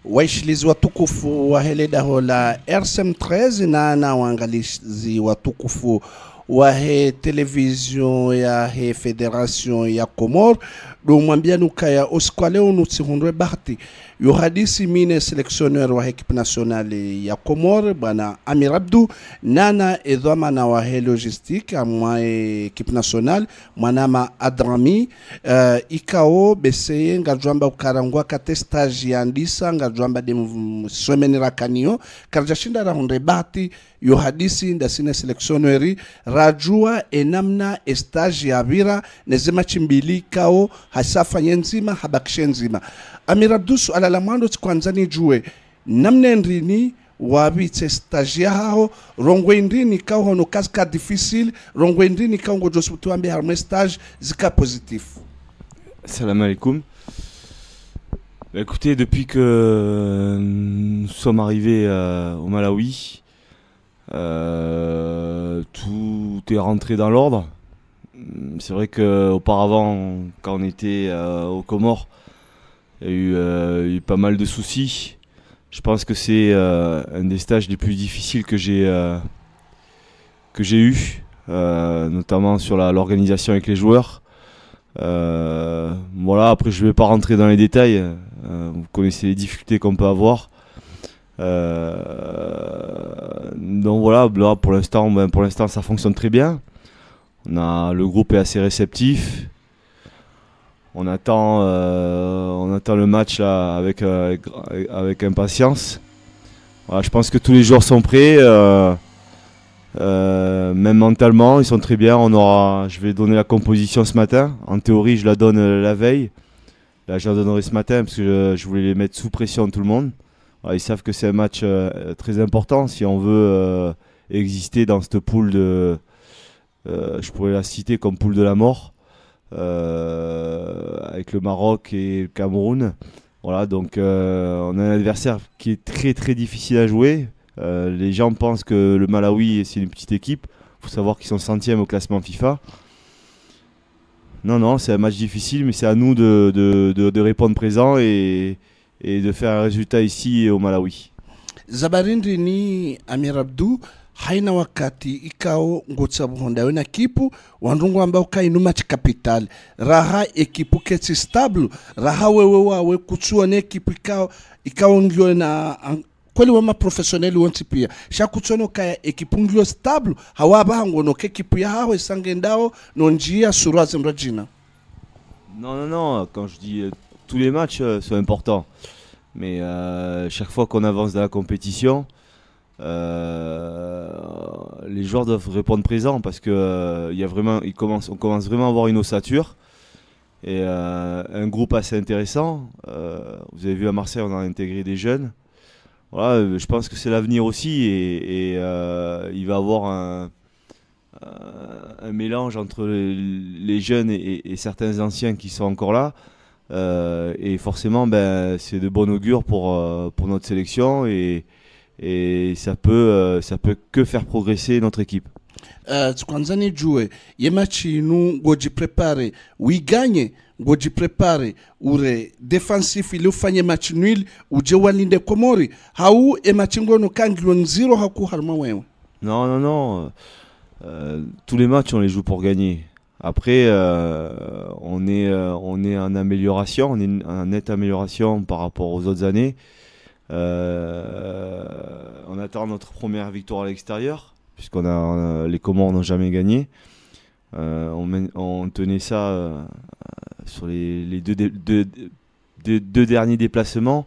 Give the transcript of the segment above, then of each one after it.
Waishilizi watukufu wa hele daho la RSM13 na waangalizi watukufu wa he television ya he federation ya Komor do mwambianuka ya oskwaleo nutsihundwe bahati yo hadisi mine selectionneur wa equipe nationale ya Komor bwana Amir Abdou nana edhamana wa he logistique amwa equipe nationale mwanama Adrami ikao beseye ngajwamba ukarangwa kate stage ya ndisa ngajwamba de swemeni rakanio karjashinda rahundwe bahati yo hadisi ndasine selectionneur rajua enamna stage ya bira nezema chimbili kao hasafa nyenzima habakishe nzima. Amir Abdou alala mwando tsikwanzani jue namna ndrini wabitse stage ya hao rongwe ndrini kao hono kaska difficile rongwe ndrini kao ngo josutu ambe harme stage zika positif. Salam alaikum. Écoutez, depuis que nous sommes arrivés au Malawi, tout est rentré dans l'ordre. C'est vrai qu'auparavant, quand on était aux Comores, il y a eu pas mal de soucis. Je pense que c'est un des stages les plus difficiles que j'ai eu, notamment sur l'organisation avec les joueurs. Voilà, après je ne vais pas rentrer dans les détails. Vous connaissez les difficultés qu'on peut avoir. Donc voilà, là, pour l'instant ça fonctionne très bien. Le groupe est assez réceptif. On attend le match là, avec impatience. Voilà, je pense que tous les joueurs sont prêts, même mentalement ils sont très bien. Je vais donner la composition ce matin. En théorie je la donne la veille. Là je la donnerai ce matin parce que je voulais les mettre sous pression tout le monde. Voilà, ils savent que c'est un match très important si on veut exister dans cette poule de... je pourrais la citer comme poule de la mort, avec le Maroc et le Cameroun. Voilà, donc on a un adversaire qui est très très difficile à jouer. Les gens pensent que le Malawi c'est une petite équipe. Il faut savoir qu'ils sont 100e au classement FIFA. Non, c'est un match difficile, mais c'est à nous de répondre présent et de faire un résultat ici au Malawi. Zabarindi ni Amir Abdou haina wakati ikao ngotsabu honda wena kipu wandungu ambao kainu match capital raha ekipu keti stable raha wewe kutsua ne ekipu ikao ngio na kweli wama professionnel wonti pia shakutsono kaya ekipu ngio stable hawaba hangono ke ekipu ya hawe sangendao nonjia surazi mrajina. Non, quand je dis tous les matchs sont importants, mais chaque fois qu'on avance dans la compétition, les joueurs doivent répondre présent parce que on commence vraiment à avoir une ossature et un groupe assez intéressant. Vous avez vu à Marseille, on a intégré des jeunes. Voilà, je pense que c'est l'avenir aussi et il va y avoir un mélange entre les jeunes et certains anciens qui sont encore là. Et forcément, c'est de bon augure pour notre sélection et ça peut que faire progresser notre équipe. Tukwanzani jue yemachi nu goji prepare wiganye goji prepare ure defensif ili ufanye match nul uje walinde Komori hau emachi ngono kangilo nziro haku harma wewe. Non. Tous les matchs on les joue pour gagner. Après on est en amélioration, on est en nette amélioration par rapport aux autres années. On attend notre première victoire à l'extérieur, puisqu'on les Comores n'ont jamais gagné. On tenait ça sur les deux derniers déplacements.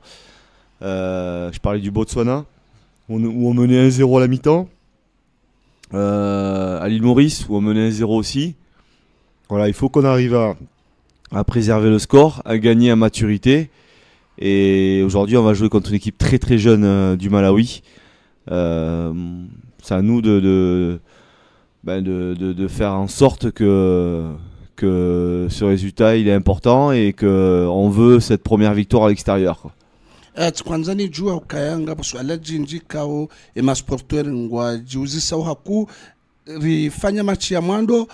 Je parlais du Botswana, où on menait 1-0 à la mi-temps. À l'île Maurice, où on menait 1-0 aussi. Voilà, il faut qu'on arrive à préserver le score, à gagner à maturité. Et aujourd'hui, on va jouer contre une équipe très très jeune du Malawi. C'est à nous de faire en sorte que ce résultat il est important et qu'on veut cette première victoire à l'extérieur. Tukwanzani jua ukayanga basu alajinji kao emasportuer ngwa jiuzisa uhaku rifanya machi ya mwando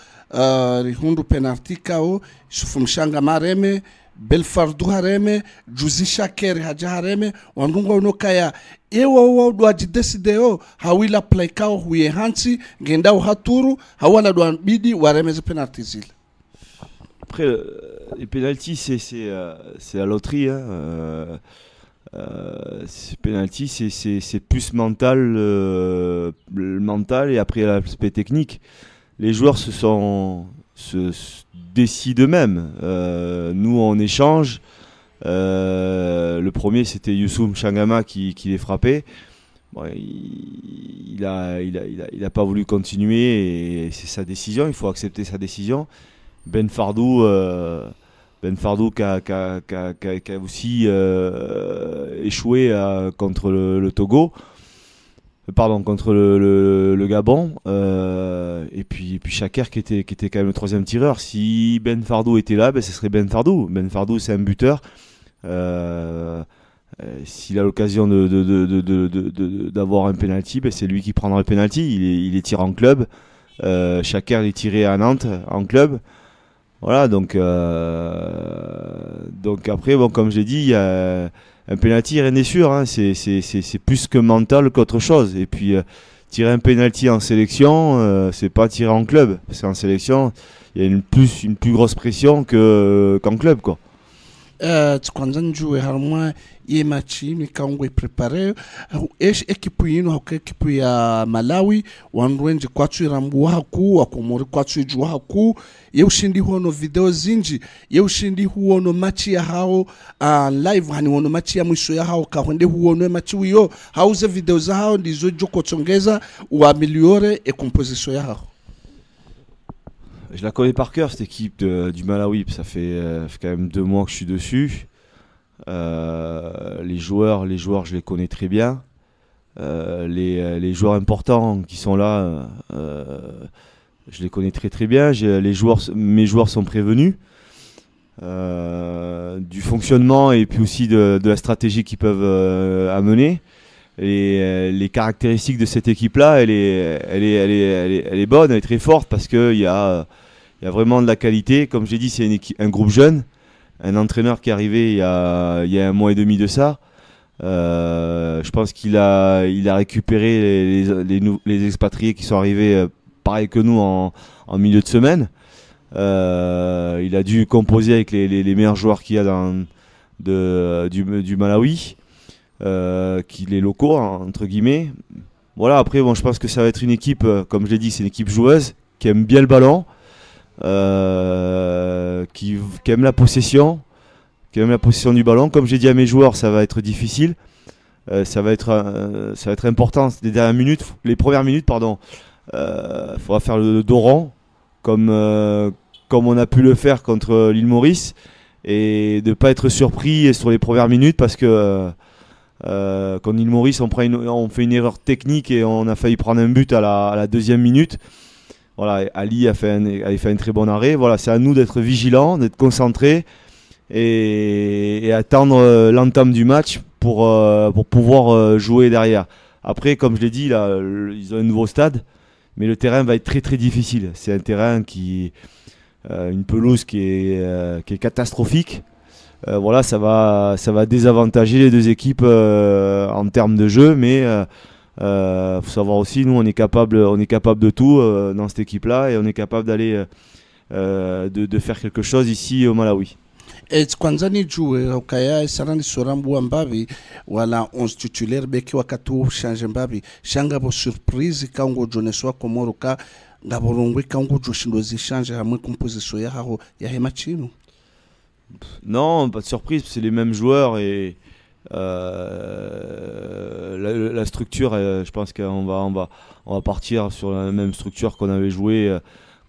rihundu penalti kao sufumshanga mareme Belfardu hareme Juzi Shakeri haja hareme wandunga unokaya ewa do ajidesideo hawila playkao huye hansi ngenda uhaturu hawala do bidi waremeze penalty zile. Après, les pénaltys, c'est la loterie. Hein. Penalty, c'est plus mental, le mental, et après l'aspect technique. Les joueurs se décident eux-mêmes. Nous, on échange. Le premier, c'était Youssouf Changama qui les frappait. Bon, il a pas voulu continuer, et c'est sa décision. Il faut accepter sa décision. Ben Fardou qui a aussi échoué contre le Togo, pardon, contre le Gabon, et puis Chaker qui était quand même le troisième tireur. Si Ben Fardou était là, ce serait Ben Fardou. Ben Fardou, c'est un buteur. S'il a l'occasion d'avoir un penalty, c'est lui qui prendra le penalty. Il est tiré en club. Chaker est tiré à Nantes en club. Voilà, donc après, bon, comme je l'ai dit, il y a un penalty, rien n'est sûr, hein, c'est plus que mental qu'autre chose. Et puis tirer un penalty en sélection, c'est pas tirer en club, parce qu'en sélection, il y a une plus grosse pression qu'en club, quoi. Kwanza njue harmwa ye machi ni kangwe prepare ekipu yinu hauka ekipu ya Malawi wanduenje kwatu irambu haku wakumori kwatu iju haku ye ushindi huono video zinji ye ushindi huono machi ya hao live hani huono machi ya mwisho ya hao kahonde huono machi wiyo hauze video za hao ndizo joko tongeza uamiliore e composition ya hao. Je la connais par cœur, cette équipe du Malawi. Ça fait quand même 2 mois que je suis dessus. Les joueurs, je les connais très bien. Les joueurs importants qui sont là, je les connais très très bien. Mes joueurs sont prévenus du fonctionnement et puis aussi de la stratégie qu'ils peuvent amener. Et les caractéristiques de cette équipe-là, elle est bonne, elle est très forte, parce qu'il y a vraiment de la qualité. Comme j'ai dit, c'est un groupe jeune, un entraîneur qui est arrivé il y a 1 mois et demi de ça. Je pense qu'il a récupéré les expatriés qui sont arrivés pareil que nous en milieu de semaine. Il a dû composer avec les meilleurs joueurs qu'il y a du Malawi. Les locaux, entre guillemets. Voilà, après, bon, je pense que ça va être une équipe, comme je l'ai dit, c'est une équipe joueuse qui aime bien le ballon, qui aime la possession, du ballon. Comme j'ai dit à mes joueurs, ça va être difficile. Ça va être important. Les premières minutes, pardon. Faudra faire le dos rond, comme on a pu le faire contre l'île Maurice, et de ne pas être surpris sur les premières minutes, parce que quand l'île Maurice, on fait une erreur technique et on a failli prendre un but à la 2e minute. Voilà, Ali avait fait un très bon arrêt. Voilà, c'est à nous d'être vigilants, d'être concentrés et attendre l'entame du match pour pouvoir jouer derrière. Après, comme je l'ai dit, là, ils ont un nouveau stade, mais le terrain va être très très difficile. C'est un terrain une pelouse qui est catastrophique. Voilà, ça va désavantager les 2 équipes en termes de jeu, mais faut savoir aussi, nous on est capable de tout dans cette équipe-là, et on est capable d'aller de faire quelque chose ici au Malawi. Kwanza ni jue ukaya sarani sorambu ambavi wala 11 titulaire beki wakatu change mbavi shanga bo surprise kango joneswa komoro ka ngaborongwe kango joshindo zichange hamwe composition ya hao ya hemachino. Non, pas de surprise, c'est les mêmes joueurs, et la structure, je pense qu'on va partir sur la même structure qu'on avait joué,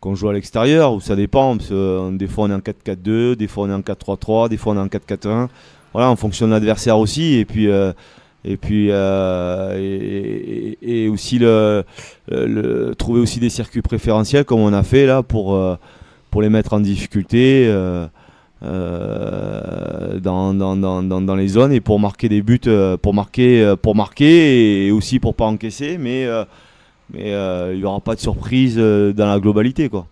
qu'on joue à l'extérieur, où ça dépend, parce que des fois on est en 4-4-2, des fois on est en 4-3-3, des fois on est en 4-4-1. Voilà, en fonction de l'adversaire aussi, et puis aussi trouver aussi des circuits préférentiels comme on a fait là pour les mettre en difficulté. Dans les zones, et pour marquer des buts, pour marquer et aussi pour pas encaisser, mais il y aura pas de surprise dans la globalité, quoi.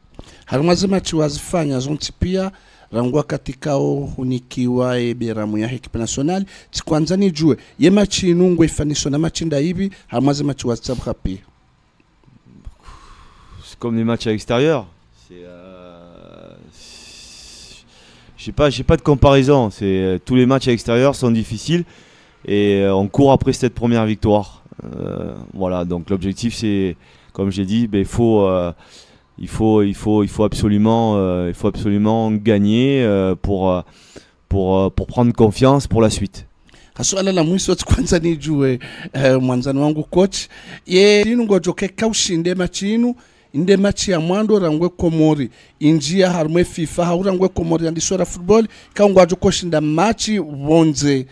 Harumazima chiwazifanya zonti pia rangwa katikao hunikiwa beramu ya ekipe national tikwanza nijue ye machi inungwe ifaniso na machinda hivi hamaze machi WhatsApp hapi. C'est comme les matchs à l'extérieur. J'ai pas de comparaison. Tous les matchs à l'extérieur sont difficiles et on court après cette première victoire. Voilà, donc l'objectif c'est, comme j'ai dit, il faut absolument gagner pour prendre confiance pour la suite. Hasuala la mwisho kwanza nijue mwanzani wangu coach ye ngojoke kaushinde machinu inde machi ya mwando rangwe komori injia harmwe FIFA haurangwe komori andisora football kaungwajo koshinda machi wonze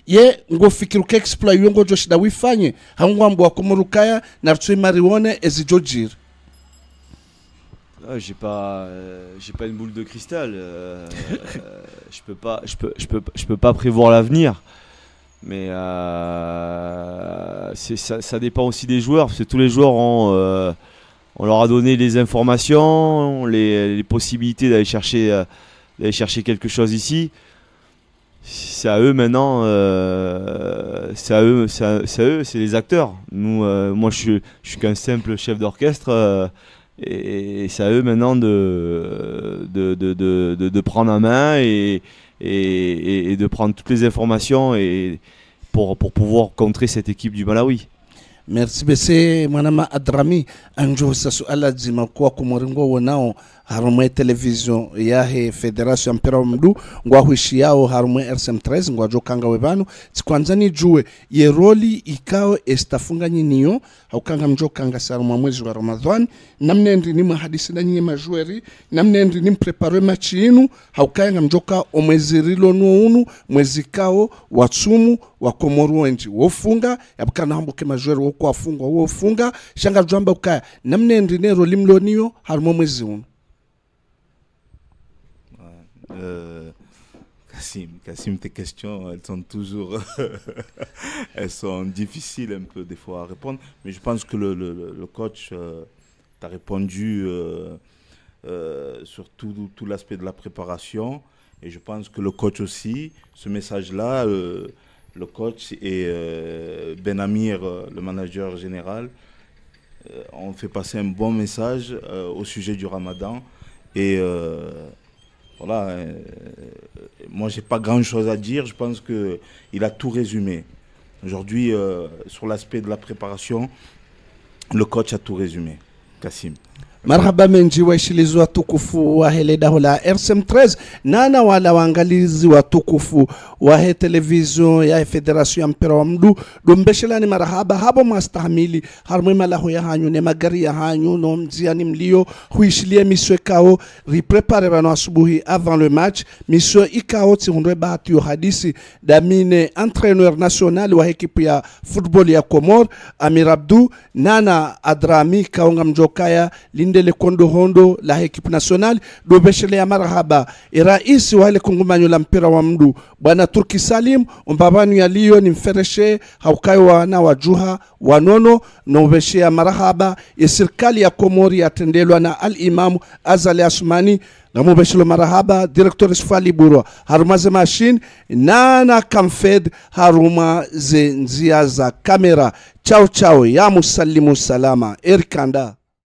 ye ngofikiruke exploit yongo joshida wifanye hangwambo wa komorukaya na rtsui marione ezijojir. J'ai pas une boule de cristal. Je peux pas prévoir l'avenir. Mais ça dépend aussi des joueurs, parce que tous les joueurs on leur a donné les informations, les possibilités d'aller chercher quelque chose ici. C'est à eux maintenant, c'est les acteurs. Moi je suis qu'un simple chef d'orchestre. Et c'est à eux maintenant de prendre en main et de prendre toutes les informations et pour pouvoir contrer cette équipe du Malawi. Merci bese mwanama Adrami anjo sasu alazima kwa kumoringo wonao harumwe television yahe Federation Mpira wa Mdu ngwa huishi yao harumwe RSM13 ngwa jokanga webanu tikwanza ni juwe ye roli ikao estafunga nyiniyo haukanga mjokanga sarumwa mwezi wa Ramadhan namnendi ni mahadisi na nyinyi majueri namnendi ni mprepare machi inu haukanga mjoka omwezirilo nuunu mwezi kao watsumu wa Komoru wenji wofunga yabukana hambuke majueri woko wafunga wofunga shanga jwamba ukaya namnendi ne roli mloniyo harumwe mwezi unu. Kassim, tes questions, elles sont toujours elles sont difficiles un peu des fois à répondre, mais je pense que le coach t'a répondu sur tout l'aspect de la préparation, et je pense que le coach aussi, ce message-là, le coach et Ben Amir, le manager général, ont fait passer un bon message au sujet du Ramadan, et voilà, moi j'ai pas grand chose à dire, je pense qu'il a tout résumé. Aujourd'hui, sur l'aspect de la préparation, le coach a tout résumé. Kassim. Marhaba menji waishilizi watukufu wa heleda hola RSM13 nana wala waangalizi watukufu wa he television ya Federation ya Mpira wa Mdu dombeshelani marhaba habo mastahimili harmwe malahu ya hanyu ne magari ya hanyu no mziani mlio huishilie miswe kao riprepare bano asubuhi avant le match miswe ikao tihundwe bahati yo hadisi damine entraîneur national wa ekipu ya football ya Komor Amir Abdou nana Adrami kaonga mjokaya le kondo hondo la equipe nationale do beshele ya marhaba rais wa ile kongomanyo la mpira wa Mdu bwana Turki Salim umbabanu ya liyo ni mfereshe haukayo wana wajuha wanono no beshe ya marhaba ya serikali ya Komori yatendelwa na al-Imam Azali Asmani na mubeshelo marhaba directeur Sfali Buro haruma ze machine nana kamfed haruma ze nzia za kamera chao ya musallimu salama erkanda.